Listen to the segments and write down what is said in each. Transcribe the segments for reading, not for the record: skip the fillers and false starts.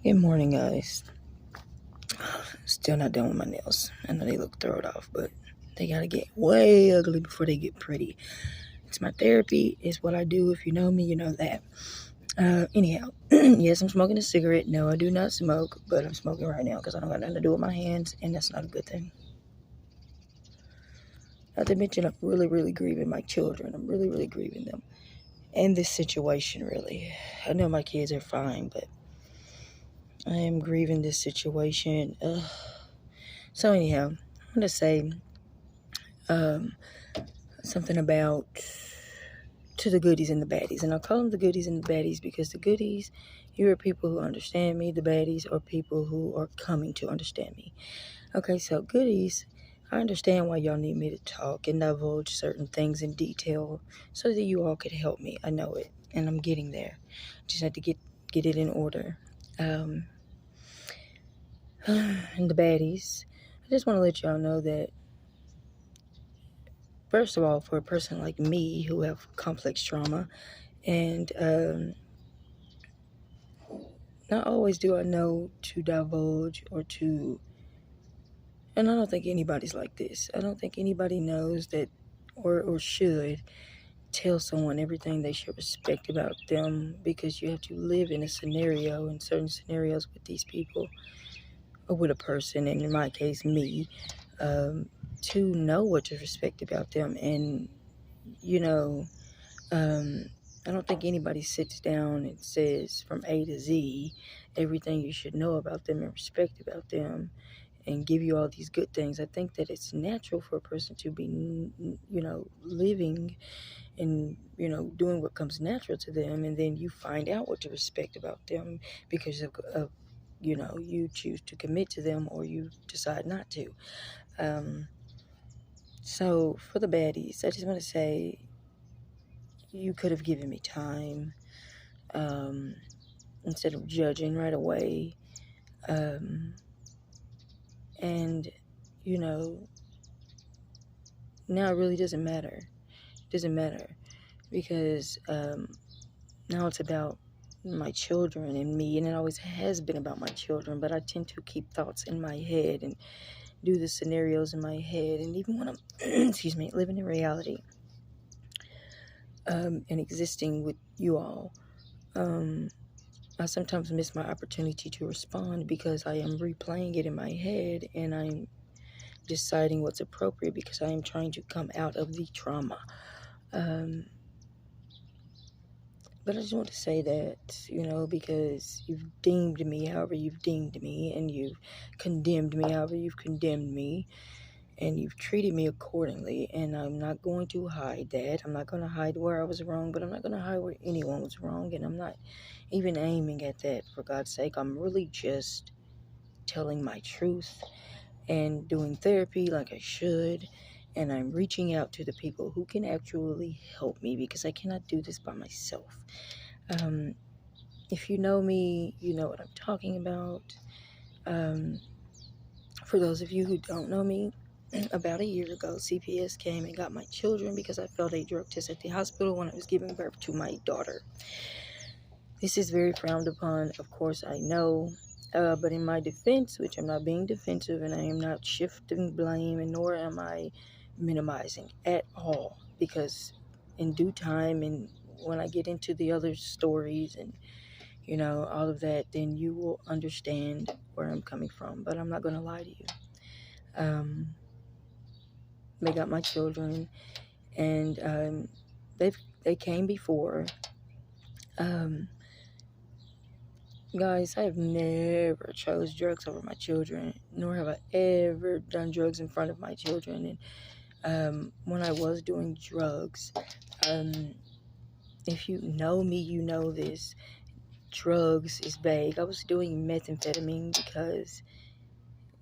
Good morning, guys. Still not done with my nails. I know they look thrown off, but they gotta get way ugly before they get pretty. It's my therapy. It's what I do. If you know me, you know that. Anyhow, yes, I'm smoking a cigarette. No, I do not smoke, but I'm smoking right now because I don't got nothing to do with my hands, and that's not a good thing. Not to mention, I'm really, really grieving my children. I'm really, really grieving them. And this situation, really. I know my kids are fine, but I am grieving this situation. So anyhow, I'm going to say something about to the goodies and the baddies. And I'll call them the goodies and the baddies because the goodies, you are people who understand me. The baddies are people who are coming to understand me. Okay, so goodies, I understand why y'all need me to talk and divulge certain things in detail so that you all could help me. I know it, and I'm getting there. Just had to get it in order. And the baddies, I just want to let y'all know that first of all, for a person like me who have complex trauma, and not always do I know to divulge or to, and I don't think anybody's like this. I don't think anybody knows that or should tell someone everything they should respect about them, because you have to live in certain scenarios with these people or with a person, and in my case, me, to know what to respect about them. And, you know, I don't think anybody sits down and says from A to Z everything you should know about them and respect about them and give you all these good things. I think that it's natural for a person to be, living and, doing what comes natural to them. And then you find out what to respect about them because of you choose to commit to them or you decide not to. So for the baddies, I just want to say, you could have given me time instead of judging right away. And, now it really doesn't matter. It doesn't matter because now it's about my children and me, and it always has been about my children, but I tend to keep thoughts in my head and do the scenarios in my head. And even when I'm, living in reality and existing with you all, I sometimes miss my opportunity to respond because I am replaying it in my head and I'm deciding what's appropriate because I am trying to come out of the trauma. But I just want to say that, because you've deemed me however you've deemed me, and you've condemned me however you've condemned me, and you've treated me accordingly, and I'm not going to hide that. I'm not going to hide where I was wrong, but I'm not going to hide where anyone was wrong, and I'm not even aiming at that, for God's sake. I'm really just telling my truth and doing therapy like I should, and I'm reaching out to the people who can actually help me because I cannot do this by myself. If you know me, you know what I'm talking about. For those of you who don't know me, about a year ago, CPS came and got my children because I failed a drug test at the hospital when I was giving birth to my daughter. This is very frowned upon, of course, I know. But in my defense, which I'm not being defensive and I am not shifting blame, and nor am I minimizing at all, because in due time and when I get into the other stories and all of that, then you will understand where I'm coming from. But I'm not going to lie to you. They got my children, and they came before. Guys, I have never chose drugs over my children, nor have I ever done drugs in front of my children. And when I was doing drugs, if you know me, you know this. Drugs is vague. I was doing methamphetamine because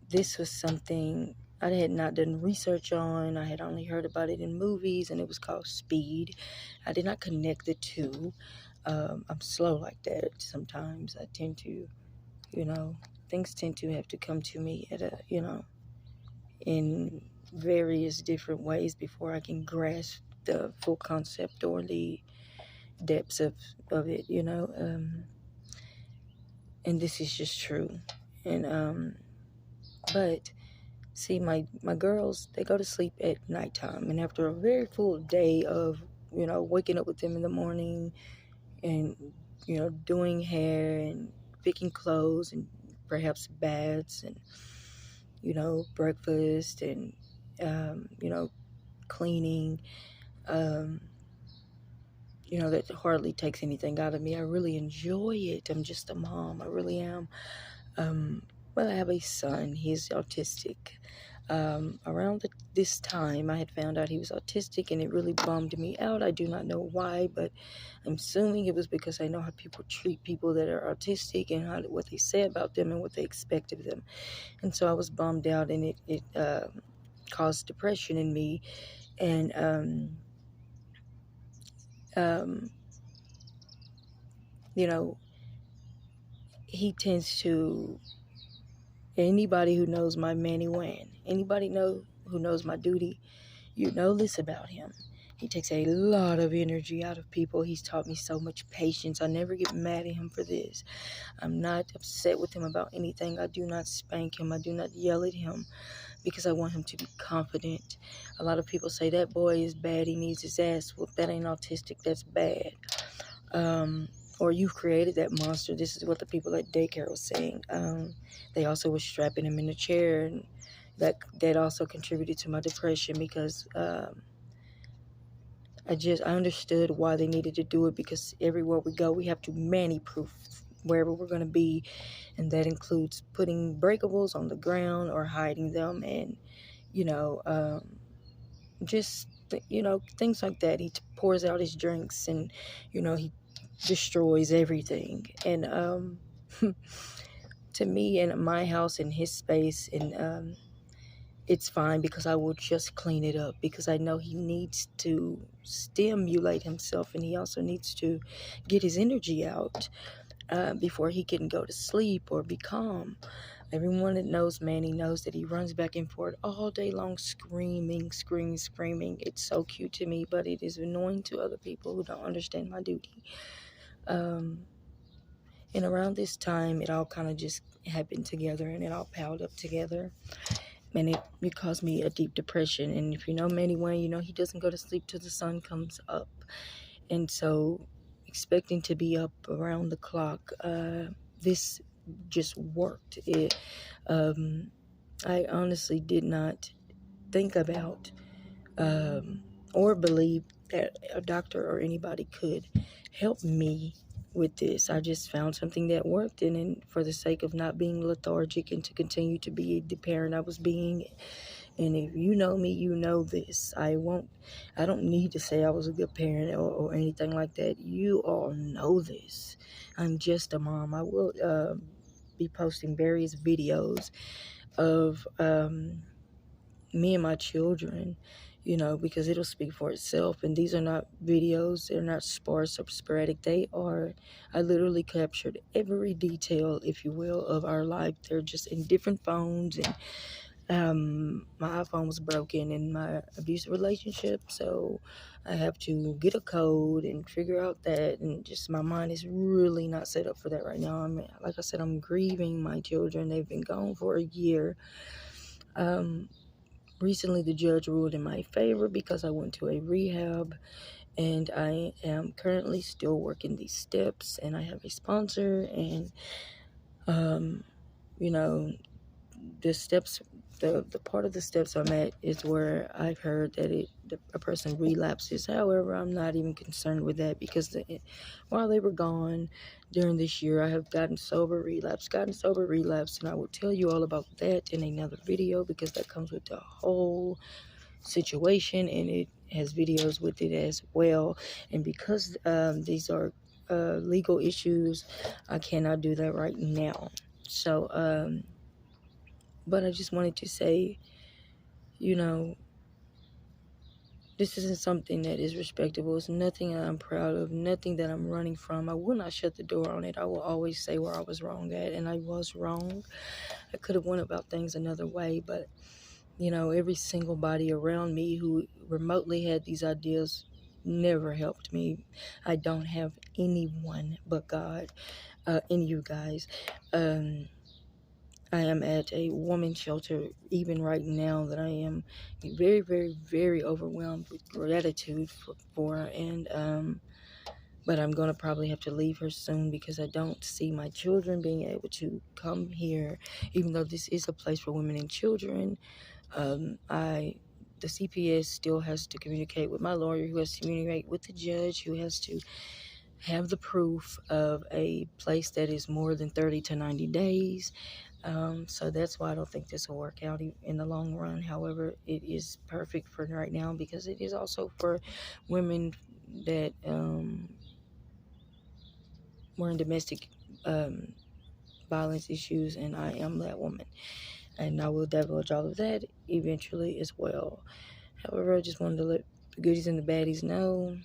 this was something I had not done research on. I had only heard about it in movies, and it was called speed. I did not connect the two. I'm slow like that sometimes. I tend to, things tend to have to come to me at in various different ways before I can grasp the full concept or the depths of it, and this is just true. And but see, my girls, they go to sleep at nighttime, and after a very full day of waking up with them in the morning, and doing hair and picking clothes and perhaps baths and breakfast and cleaning, um, that hardly takes anything out of me. I really enjoy it. I'm just a mom. I really am. Well, I have a son. He's autistic. Around this time, I had found out he was autistic, and it really bummed me out. I do not know why, but I'm assuming it was because I know how people treat people that are autistic and what they say about them and what they expect of them. And so I was bummed out, and it caused depression in me. And um, he tends to, anybody who knows my Manny Wan, who knows my duty, you know this about him. He takes a lot of energy out of people. He's taught me so much patience. I never get mad at him for this. I'm not upset with him about anything. I do not spank him. I do not yell at him because I want him to be confident. A lot of people say that boy is bad. He needs his ass whooped. That ain't autistic. That's bad. Or you've created that monster. This is what the people at daycare was saying. They also were strapping him in a chair, and that also contributed to my depression because I understood why they needed to do it, because everywhere we go, we have to Manny-proof wherever we're going to be, and that includes putting breakables on the ground or hiding them, and just things like that. He pours out his drinks, and he destroys everything. And to me, in my house, in his space, and it's fine because I will just clean it up, because I know he needs to stimulate himself, and he also needs to get his energy out before he can go to sleep or be calm. Everyone that knows Manny knows that he runs back and forth all day long, screaming. It's so cute to me, but it is annoying to other people who don't understand my duty. And around this time, it all kind of just happened together, and it all piled up together. And it caused me a deep depression. And if you know Manny Wayne, he doesn't go to sleep till the sun comes up. And so expecting to be up around the clock, this just worked. I honestly did not think about or believe that a doctor or anybody could help me with this. I just found something that worked, and then for the sake of not being lethargic and to continue to be the parent I was being. And if you know me, you know this. I don't need to say I was a good parent or anything like that. You all know this. I'm just a mom. I will be posting various videos of me and my children, because it'll speak for itself. And these are not videos, they're not sparse or sporadic. I literally captured every detail, if you will, of our life. They're just in different phones, and my iPhone was broken in my abusive relationship, so I have to get a code and figure out that, and just my mind is really not set up for that right now. Like I said, I'm grieving my children. They've been gone for a year. Recently, the judge ruled in my favor because I went to a rehab, and I am currently still working these steps, and I have a sponsor, and the steps, the part of the steps I'm at is where I've heard that a person relapses. However, I'm not even concerned with that, because while they were gone during this year, I have gotten sober, relapse, and I will tell you all about that in another video, because that comes with the whole situation, and it has videos with it as well. And because these are legal issues, I cannot do that right now. So but I just wanted to say, this isn't something that is respectable. It's nothing that I'm proud of, nothing that I'm running from. I will not shut the door on it. I will always say where I was wrong at, and I was wrong. I could have went about things another way, but, every single body around me who remotely had these ideas never helped me. I don't have anyone but God. in you guys. I am at a woman's shelter even right now that I am very, very, very overwhelmed with gratitude for her. And but I'm gonna probably have to leave her soon because I don't see my children being able to come here, even though this is a place for women and children. The CPS still has to communicate with my lawyer, who has to communicate with the judge, who has to have the proof of a place that is more than 30 to 90 days. So that's why I don't think this will work out in the long run. However, it is perfect for right now because it is also for women that were in domestic violence issues, and I am that woman. And I will divulge all of that eventually as well. However, I just wanted to let the goodies and the baddies know,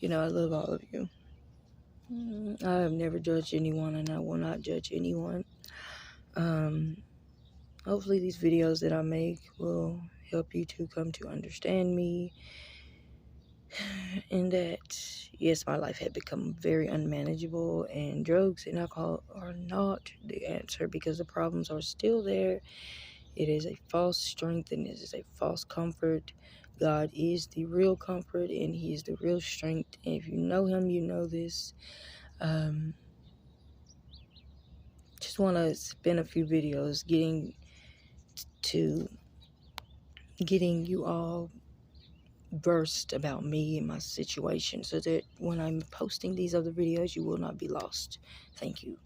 I love all of you. I have never judged anyone, and I will not judge anyone. Hopefully these videos that I make will help you to come to understand me, and that, yes, my life had become very unmanageable, and drugs and alcohol are not the answer because the problems are still there. It is a false strength and it is a false comfort. God is the real comfort and He is the real strength. And if you know Him, you know this. Just want to spend a few videos getting you all versed about me and my situation so that when I'm posting these other videos, you will not be lost. Thank you.